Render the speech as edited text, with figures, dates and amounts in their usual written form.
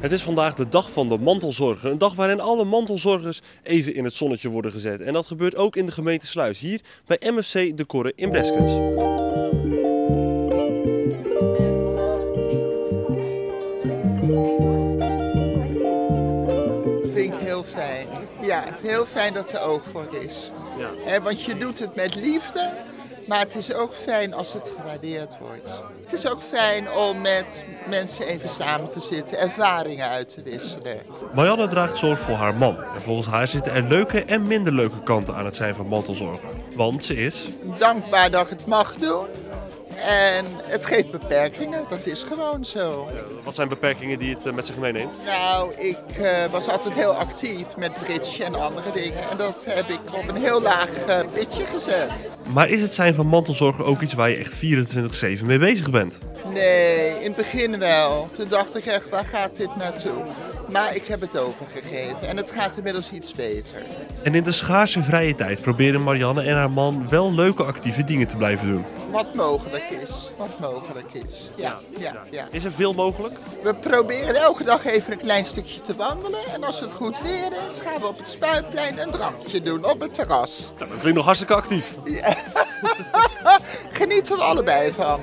Het is vandaag de dag van de mantelzorger. Een dag waarin alle mantelzorgers even in het zonnetje worden gezet. En dat gebeurt ook in de gemeente Sluis, hier bij MFC De Korre in Breskens. Vind ik heel fijn. Ja, heel fijn dat er oog voor is. Ja. Want je doet het met liefde, maar het is ook fijn als het gewaardeerd wordt. Het is ook fijn om met mensen even samen te zitten, ervaringen uit te wisselen. Marianne draagt zorg voor haar man. En volgens haar zitten er leuke en minder leuke kanten aan het zijn van mantelzorger. Want ze is Dankbaar dat ik het mag doen. En het geeft beperkingen, dat is gewoon zo. Wat zijn beperkingen die het met zich meeneemt? Nou, ik was altijd heel actief met bridge en andere dingen. En dat heb ik op een heel laag pitje gezet. Maar is het zijn van mantelzorger ook iets waar je echt 24/7 mee bezig bent? Nee, in het begin wel. Toen dacht ik echt, waar gaat dit naartoe? Maar ik heb het overgegeven en het gaat inmiddels iets beter. En in de schaarse vrije tijd proberen Marianne en haar man wel leuke actieve dingen te blijven doen. Wat mogelijk is. Wat mogelijk is. Ja. Is er veel mogelijk? We proberen elke dag even een klein stukje te wandelen. En als het goed weer is, gaan we op het Spuitplein een drankje doen op het terras. Nou, dat klinkt nog hartstikke actief. Genieten we allebei van.